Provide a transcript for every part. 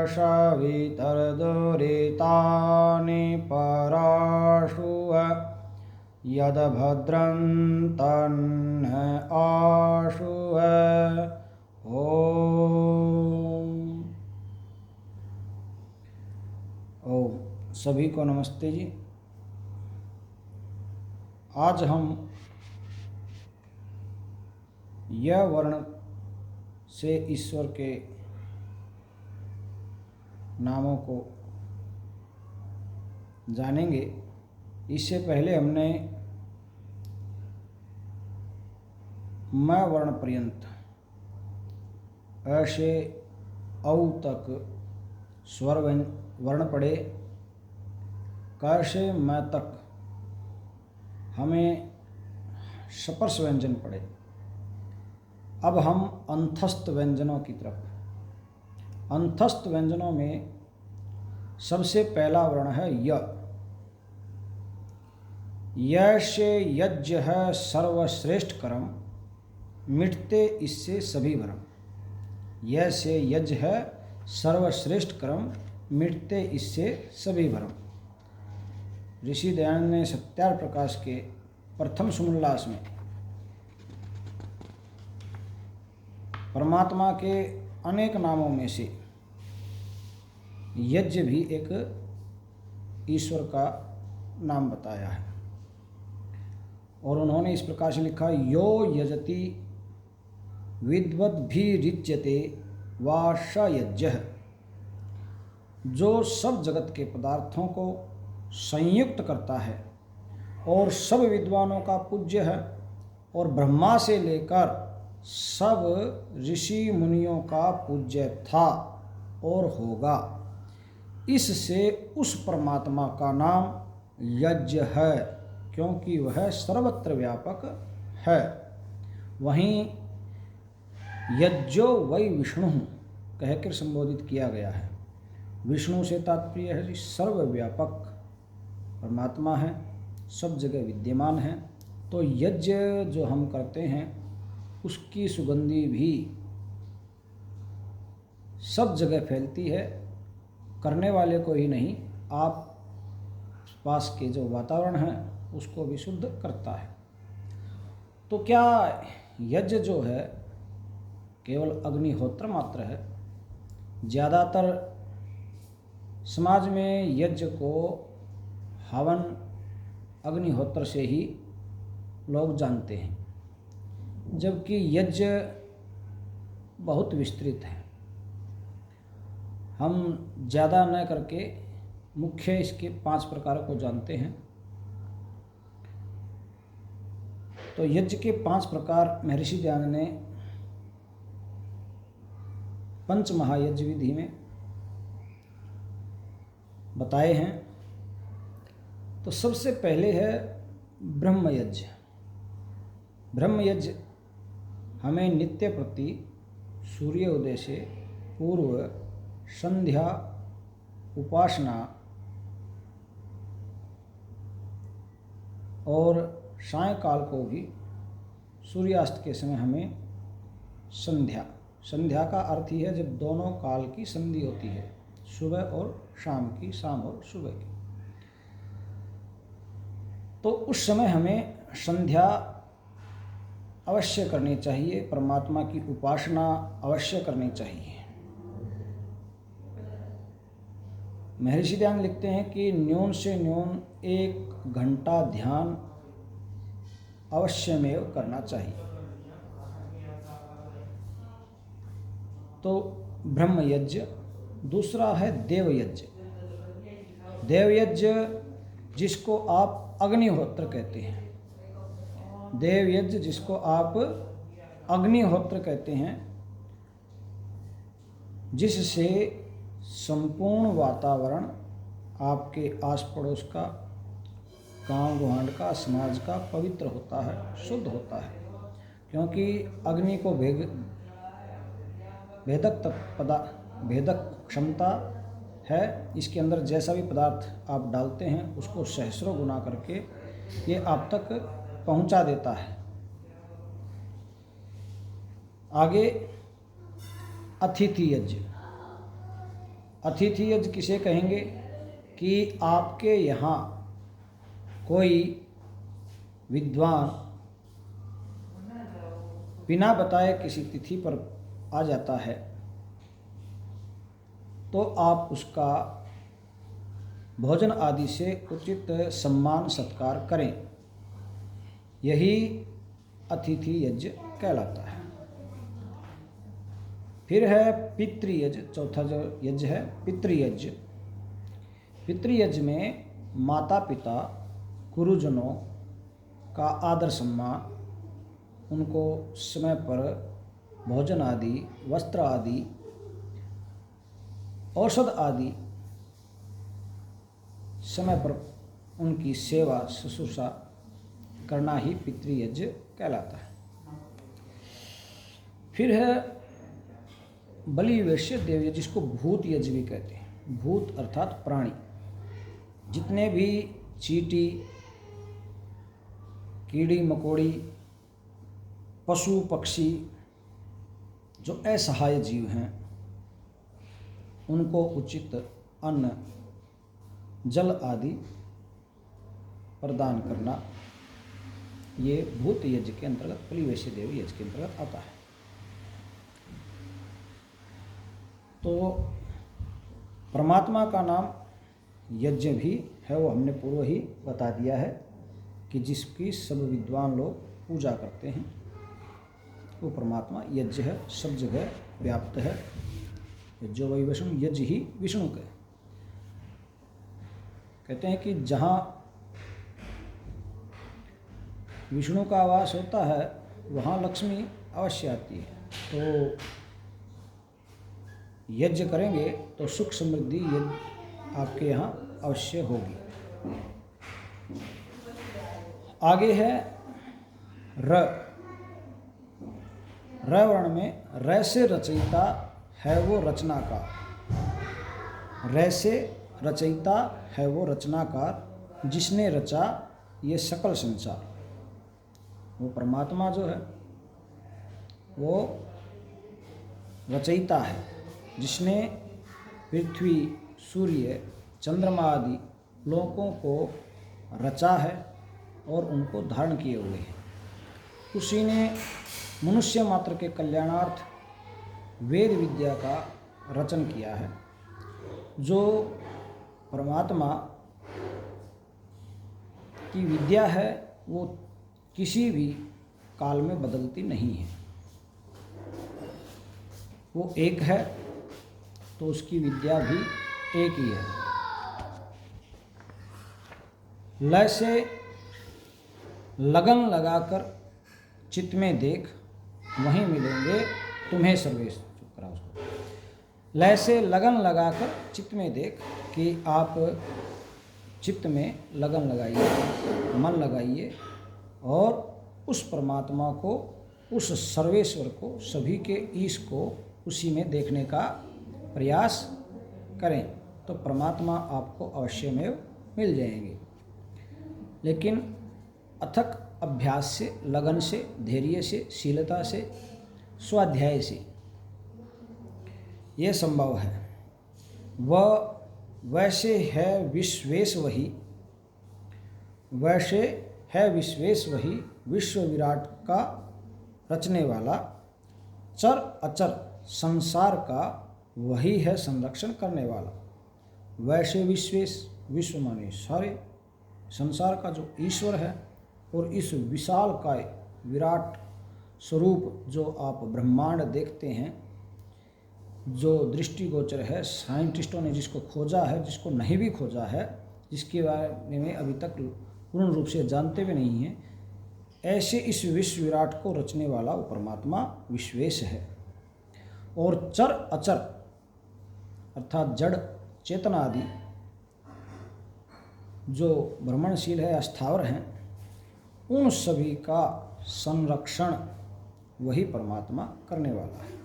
सवितर्दुरितानि पराशु यद्भद्रं तन्न आशु। ओम सभी को नमस्ते जी। आज हम यह वर्ण से ईश्वर के नामों को जानेंगे। इससे पहले हमने म वर्ण पर्यंत अ से औ तक स्वर वर्ण पढ़े। क से म तक हमें स्पर्श व्यंजन पढ़े। अब हम अंतस्थ व्यंजनों की तरफ। अंतस्थ व्यंजनों में सबसे पहला वर्ण है य। य से यज्ञ है सर्वश्रेष्ठ कर्म, मिटते इससे सभी भ्रम। य से यज्ञ है सर्वश्रेष्ठ कर्म, मिटते इससे सभी भ्रम। ऋषि दयानंद ने सत्यार्थ प्रकाश के प्रथम सुमोल्लास में परमात्मा के अनेक नामों में से यज्ञ भी एक ईश्वर का नाम बताया है। और उन्होंने इस प्रकार से लिखा, यो यजति विद्वद्भिरिच्यते वा स यज्ञः। जो सब जगत के पदार्थों को संयुक्त करता है और सब विद्वानों का पूज्य है और ब्रह्मा से लेकर सब ऋषि मुनियों का पूज्य था और होगा, इससे उस परमात्मा का नाम यज्ञ है, क्योंकि वह सर्वत्र व्यापक है। वहीं यज्ञो वै विष्णु कहकर संबोधित किया गया है। विष्णु से तात्पर्य है सर्वव्यापक परमात्मा है, सब जगह विद्यमान है। तो यज्ञ जो हम करते हैं उसकी सुगंधी भी सब जगह फैलती है, करने वाले को ही नहीं, आप पास के जो वातावरण है उसको भी शुद्ध करता है। तो क्या यज्ञ जो है केवल अग्निहोत्र मात्र है? ज़्यादातर समाज में यज्ञ को हवन अग्निहोत्र से ही लोग जानते हैं, जबकि यज्ञ बहुत विस्तृत है। हम ज़्यादा न करके मुख्य इसके 5 प्रकारों को जानते हैं। तो यज्ञ के 5 प्रकार महर्षि दयानंद ने पंच महायज्ञ विधि में बताए हैं। तो सबसे पहले है ब्रह्मयज्ञ। ब्रह्मयज्ञ हमें नित्य प्रति सूर्य उदय से पूर्व संध्या उपासना और सायंकाल को भी सूर्यास्त के समय हमें संध्या का अर्थ ही है जब दोनों काल की संधि होती है, सुबह और शाम की, शाम और सुबह की। तो उस समय हमें संध्या अवश्य करनी चाहिए, परमात्मा की उपासना अवश्य करनी चाहिए। महर्षि दयानंद लिखते हैं कि न्यून से न्यून 1 घंटा ध्यान अवश्यमेव करना चाहिए। तो ब्रह्मयज्ञ। दूसरा है देवयज्ञ। देवयज्ञ जिसको आप अग्निहोत्र कहते हैं, देवयज्ञ जिसको आप अग्निहोत्र कहते हैं, जिससे संपूर्ण वातावरण आपके आस पड़ोस का, गांव गुहांड का, समाज का पवित्र होता है, शुद्ध होता है। क्योंकि अग्नि को भेदक क्षमता है। इसके अंदर जैसा भी पदार्थ आप डालते हैं उसको सहस्रों गुना करके ये आप तक पहुंचा देता है। आगे अतिथि यज्ञ। अतिथि यज्ञ किसे कहेंगे कि आपके यहाँ कोई विद्वान बिना बताए किसी तिथि पर आ जाता है तो आप उसका भोजन आदि से उचित सम्मान सत्कार करें। यही अतिथि यज्ञ कहलाता है। फिर है पितृयज्ञ, चौथा जो यज्ञ है पितृयज्ञ। पितृयज्ञ में माता पिता गुरुजनों का आदर सम्मान, उनको समय पर भोजन आदि, वस्त्र आदि, औषध आदि समय पर उनकी सेवा शुश्रूषा करना ही पितृयज्ञ कहलाता है। फिर है बलि वैश्य देव यज्ञ, जिसको भूत यज्ञ भी कहते हैं। भूत अर्थात प्राणी, जितने भी चींटी, कीड़ी मकोड़ी, पशु पक्षी जो असहाय जीव हैं, उनको उचित अन्न जल आदि प्रदान करना, ये भूत यज्ञ के अंतर्गत, बलि वैश्य देव यज्ञ के अंतर्गत आता है। तो परमात्मा का नाम यज्ञ भी है, वो हमने पूर्व ही बता दिया है कि जिसकी सब विद्वान लोग पूजा करते हैं वो परमात्मा यज्ञ है, सब जगह व्याप्त है। यज्ञो वै विष्णु, यज्ञ ही विष्णु के कहते हैं कि जहाँ विष्णु का वास होता है वहाँ लक्ष्मी अवश्य आती है। तो यज्ञ करेंगे तो सुख समृद्धि यज्ञ आपके यहाँ अवश्य होगी। आगे है र। र वर्ण में र से रचयिता है वो रचनाकार। र से रचयिता है वो रचनाकार, जिसने रचा ये सकल संसार। वो परमात्मा जो है वो रचयिता है, जिसने पृथ्वी, सूर्य, चंद्रमा आदि लोकों को रचा है और उनको धारण किए हुए हैं। उसी ने मनुष्य मात्र के कल्याणार्थ वेद विद्या का रचन किया है। जो परमात्मा की विद्या है वो किसी भी काल में बदलती नहीं है। वो एक है तो उसकी विद्या भी एक ही है। लय से लगन लगाकर चित्त में देख, वहीं मिलेंगे तुम्हें सर्वेश। चुप करा उसको। लय से लगन लगाकर चित्त में देख कि आप चित्त में लगन लगाइए, मन लगाइए और उस परमात्मा को, उस सर्वेश्वर को, सभी के ईश को उसी में देखने का प्रयास करें तो परमात्मा आपको अवश्य में मिल जाएंगे। लेकिन अथक अभ्यास से, लगन से, धैर्य से, शीलता से, स्वाध्याय से यह संभव है। वह वैसे है विश्वेश वही, वैसे है विश्वेश वही, विश्व विराट का रचने वाला, चर अचर संसार का वही है संरक्षण करने वाला। वैसे विश्वेश, विश्व माने सारे, संसार का जो ईश्वर है और इस विशाल काय विराट स्वरूप जो आप ब्रह्मांड देखते हैं, जो दृष्टिगोचर है, साइंटिस्टों ने जिसको खोजा है, जिसको नहीं भी खोजा है, जिसके बारे में अभी तक पूर्ण रूप से जानते भी नहीं हैं, ऐसे इस विश्व विराट को रचने वाला वो परमात्मा विश्वेश है। और चर अचर अर्थात जड़ चेतना आदि जो भ्रमणशील है, अस्थावर हैं, उन सभी का संरक्षण वही परमात्मा करने वाला है।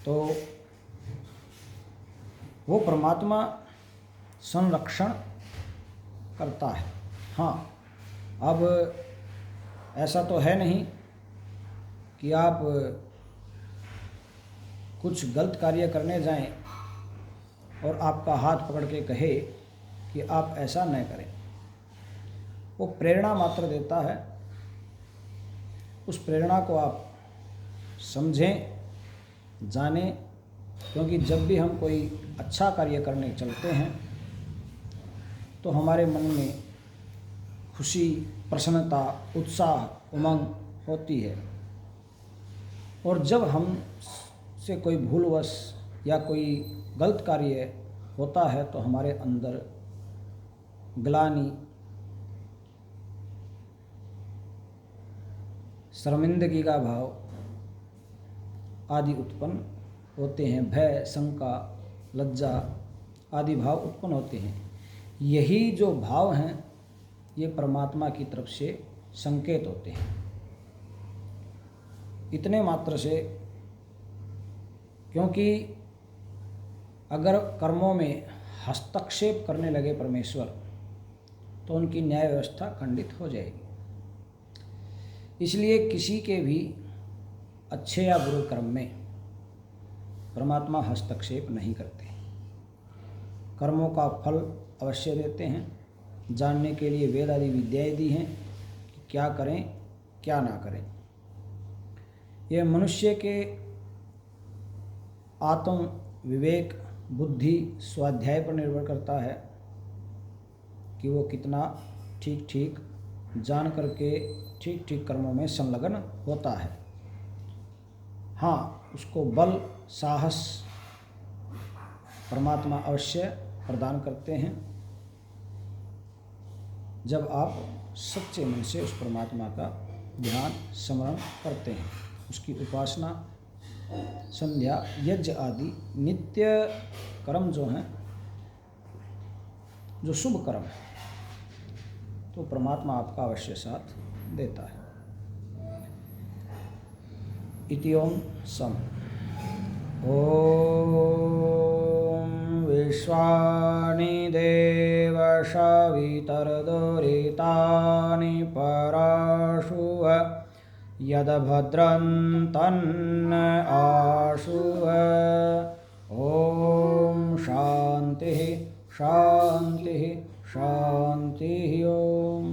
तो वो परमात्मा संरक्षण करता है। हाँ, अब ऐसा तो है नहीं कि आप कुछ गलत कार्य करने जाएं और आपका हाथ पकड़ के कहे कि आप ऐसा न करें, वो प्रेरणा मात्र देता है। उस प्रेरणा को आप समझें, जानें, क्योंकि जब भी हम कोई अच्छा कार्य करने चलते हैं तो हमारे मन में खुशी, प्रसन्नता, उत्साह, उमंग होती है। और जब हम से कोई भूलवश या कोई गलत कार्य होता है तो हमारे अंदर ग्लानि, शर्मिंदगी का भाव आदि उत्पन्न होते हैं। भय, शंका, लज्जा आदि भाव उत्पन्न होते हैं। यही जो भाव हैं ये परमात्मा की तरफ से संकेत होते हैं। इतने मात्र से, क्योंकि अगर कर्मों में हस्तक्षेप करने लगे परमेश्वर तो उनकी न्याय व्यवस्था खंडित हो जाएगी। इसलिए किसी के भी अच्छे या बुरे कर्म में परमात्मा हस्तक्षेप नहीं करते। कर्मों का फल अवश्य देते हैं। जानने के लिए वेद आदि विद्याएं दी हैं कि क्या करें क्या ना करें। यह मनुष्य के आत्म विवेक, बुद्धि, स्वाध्याय पर निर्भर करता है कि वो कितना ठीक ठीक जान करके ठीक ठीक कर्मों में संलग्न होता है। हाँ, उसको बल, साहस परमात्मा अवश्य प्रदान करते हैं जब आप सच्चे मन से उस परमात्मा का ध्यान स्मरण करते हैं। उसकी उपासना, संध्या, यज्ञ आदि नित्य कर्म जो हैं, जो शुभ कर्म है, तो परमात्मा आपका अवश्य साथ देता है। इति ओम सम। ओम विश्वानि देव सवितर्दुरितानि पराशुव यद्भद्रं तन्न आशुव। ओम शांति शांति शांति। ओम।